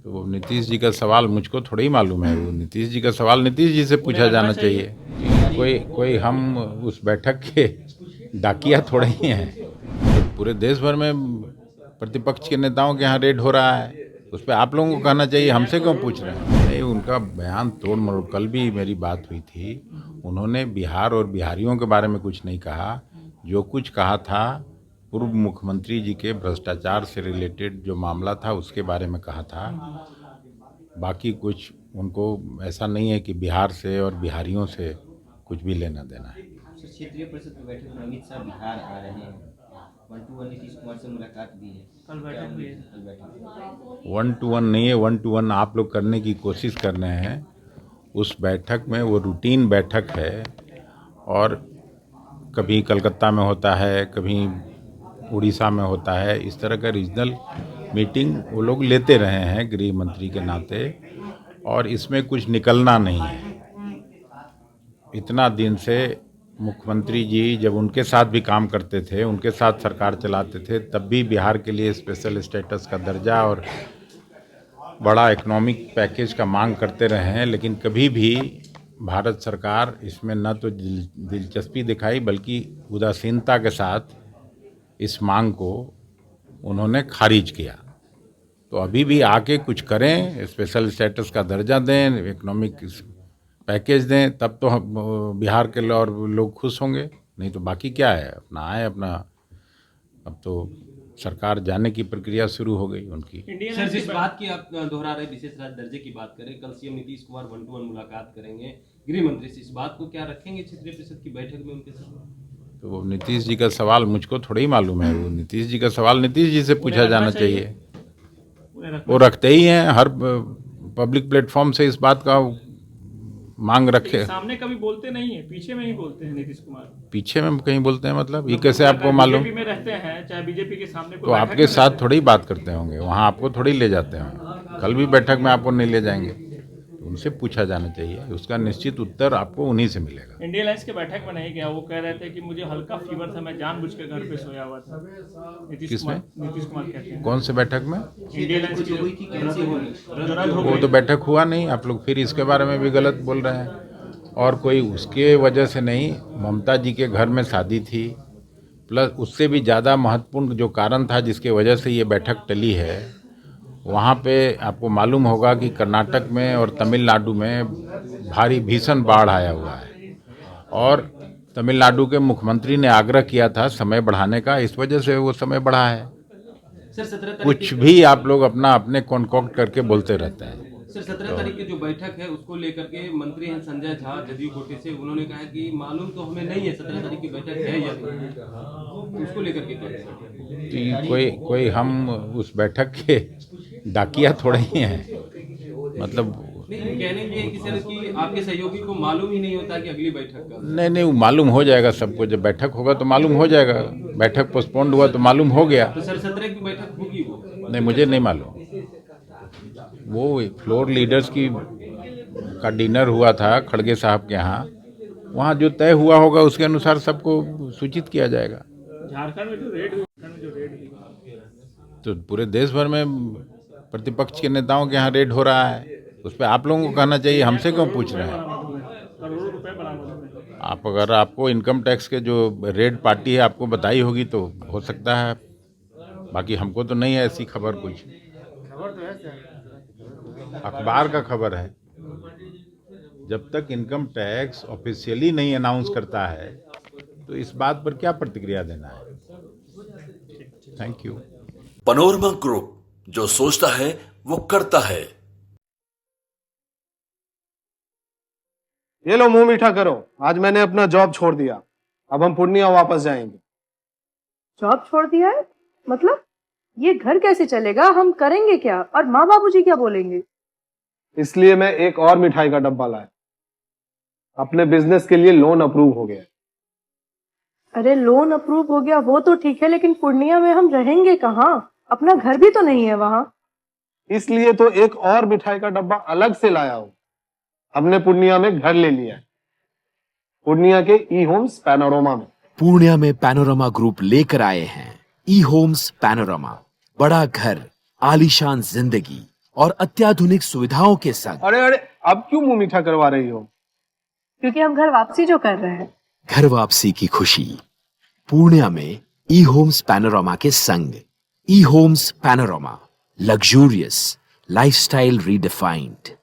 तो वो नीतीश जी का सवाल मुझको थोड़ा ही मालूम है। वो नीतीश जी का सवाल नीतीश जी से पूछा जाना चाहिए। कोई हम उस बैठक के डाकिया थोड़े ही हैं। तो पूरे देश भर में प्रतिपक्ष के नेताओं के यहाँ रेड हो रहा है, उस पर आप लोगों को कहना चाहिए, हमसे क्यों पूछ रहे हैं? नहीं, उनका बयान तोड़ मरोड़। कल भी मेरी बात हुई थी, उन्होंने बिहार और बिहारियों के बारे में कुछ नहीं कहा। जो कुछ कहा था पूर्व मुख्यमंत्री जी के भ्रष्टाचार से रिलेटेड जो मामला था उसके बारे में कहा था। बाकी कुछ उनको ऐसा नहीं है कि बिहार से और बिहारियों से कुछ भी लेना देना है। क्षेत्रीय परिषद की बैठक में अमित शाह बिहार आ रहे हैं, 1-to-1 नीतीश कुमार से मुलाकात भी है, कल बैठक भी है। 1-to-1 नहीं है, 1-to-1 आप लोग करने की कोशिश कर रहे हैं। उस बैठक में वो रूटीन बैठक है और कभी कलकत्ता में होता है, कभी उड़ीसा में होता है। इस तरह का रीजनल मीटिंग वो लोग लेते रहे हैं गृह मंत्री के नाते, और इसमें कुछ निकलना नहीं है। इतना दिन से मुख्यमंत्री जी जब उनके साथ भी काम करते थे, उनके साथ सरकार चलाते थे, तब भी बिहार के लिए स्पेशल स्टेटस का दर्जा और बड़ा इकोनॉमिक पैकेज का मांग करते रहे हैं, लेकिन कभी भी भारत सरकार इसमें न तो दिलचस्पी दिखाई बल्कि उदासीनता के साथ इस मांग को उन्होंने खारिज किया। तो अभी भी आके कुछ करें, स्पेशल स्टेटस का दर्जा दें, इकोनॉमिक पैकेज दें, तब तो बिहार के लोग खुश होंगे। नहीं तो बाकी क्या है, अपना आए अपना। अब तो सरकार जाने की प्रक्रिया शुरू हो गई उनकी। सर, जिस बात की आप दोहरा रहे, विशेष राज्य दर्जे की बात करें, कल सीएम नीतीश कुमार 1-to-1 मुलाकात करेंगे गृह मंत्री से, इस बात को क्या रखेंगे क्षेत्रीय परिषद की बैठक में उनके साथ? तो वो नीतीश जी का सवाल मुझको थोड़ा ही मालूम है। वो नीतीश जी का सवाल नीतीश जी से पूछा जाना चाहिए। वो रखते ही हैं, हर पब्लिक प्लेटफॉर्म से इस बात का मांग रखे। सामने कभी बोलते नहीं है, पीछे में ही बोलते हैं नीतीश कुमार। पीछे में कहीं बोलते हैं मतलब ये कैसे आपको मालूम? बीजेपी में रहते हैं, चाहे बीजेपी के सामने तो आपके साथ थोड़ी बात करते होंगे, वहाँ आपको थोड़ी ले जाते हैं। कल भी बैठक में आपको नहीं ले जाएंगे, तो उनसे पूछा जाना चाहिए, उसका निश्चित उत्तर आपको उन्हीं से मिलेगा। इंडिया अलायंस के बैठक में नहीं गया, वो कह रहे थे कि मुझे हल्का फीवर था, मैं जानबूझ के घर पे सोया हुआ था। नीतीश कुमार कहते हैं। कौन से बैठक में? इंडिया अलायंस की हुई थी, कैंसिल होगी, वो तो बैठक हुआ नहीं, आप लोग फिर इसके बारे में भी गलत बोल रहे हैं। और कोई उसके वजह से नहीं, ममता जी के घर में शादी थी, प्लस उससे भी ज़्यादा महत्वपूर्ण जो कारण था जिसके वजह से ये बैठक टली है, वहाँ पे आपको मालूम होगा कि कर्नाटक में और तमिलनाडु में भारी भीषण बाढ़ आया हुआ है, और तमिलनाडु के मुख्यमंत्री ने आग्रह किया था समय बढ़ाने का, इस वजह से वो समय बढ़ा है। कुछ भी आप लोग अपने कॉन्कॉक्ट करके बोलते रहते हैं। सर, 17 तारीख की जो बैठक है उसको लेकर के मंत्री हैं संजय झा जदयू कोटे से, उन्होंने कहा कि मालूम तो हमें नहीं है 17 तारीख की बैठक है या नहीं, उसको लेकर के तो कोई हम उस बैठक के डाकिया थोड़े ही हैं। मतलब कहने के कि सर कि आपके सहयोगी को मालूम ही नहीं होता कि अगली बैठक का। नहीं, वो मालूम हो जाएगा सबको, जब बैठक होगा तो मालूम हो जाएगा। बैठक पोस्टपोन्ड हुआ तो मालूम हो गया। तो सर 17 की बैठक होगी वो? नहीं, मुझे नहीं मालूम। वो फ्लोर लीडर्स का डिनर हुआ था खड़गे साहब के यहाँ, वहाँ जो तय हुआ होगा उसके अनुसार सबको सूचित किया जाएगा। झारखंड में जो रेड हुई, तो पूरे देश भर में प्रतिपक्ष के नेताओं के यहाँ रेड हो रहा है, उस पर आप लोगों को कहना चाहिए, हमसे क्यों पूछ रहे हैं? करोड़ों रुपए बरामद। आप अगर आपको इनकम टैक्स के जो रेड पार्टी है आपको बताई होगी तो हो सकता है, बाकी हमको तो नहीं है ऐसी खबर कुछ। खबर तो है, अखबार का खबर है। जब तक इनकम टैक्स ऑफिशियली नहीं अनाउंस करता है तो इस बात पर क्या प्रतिक्रिया देना है? Thank you. पैनोरमा ग्रुप, जो सोचता है वो करता है। ये लो, मुंह मीठा करो, आज मैंने अपना जॉब छोड़ दिया, अब हम पूर्णिया वापस जाएंगे। जॉब छोड़ दिया है? मतलब ये घर कैसे चलेगा, हम करेंगे क्या, और माँ बाबूजी क्या बोलेंगे? इसलिए मैं एक और मिठाई का डब्बा लाया, अपने बिजनेस के लिए लोन अप्रूव हो गया। अरे लोन अप्रूव हो गया वो तो ठीक है, लेकिन पूर्णिया में हम रहेंगे कहाँ? अपना घर भी तो नहीं है वहाँ। इसलिए तो एक और मिठाई का डब्बा अलग से लाया हूं। हमने पूर्णिया में घर ले लिया है, पूर्णिया के ई होम्स पैनोरमा में। पूर्णिया में पैनोरमा ग्रुप लेकर आए हैं ई होम्स पैनोरमा। बड़ा घर, आलीशान जिंदगी, और अत्याधुनिक सुविधाओं के संग अरे अरे, अब क्यों मुंह मीठा करवा रही हो? क्योंकि हम घर वापसी जो कर रहे हैं। घर वापसी की खुशी पूर्णिया में ई होम्स पैनोरामा के संग। E homes panorama, luxurious lifestyle redefined.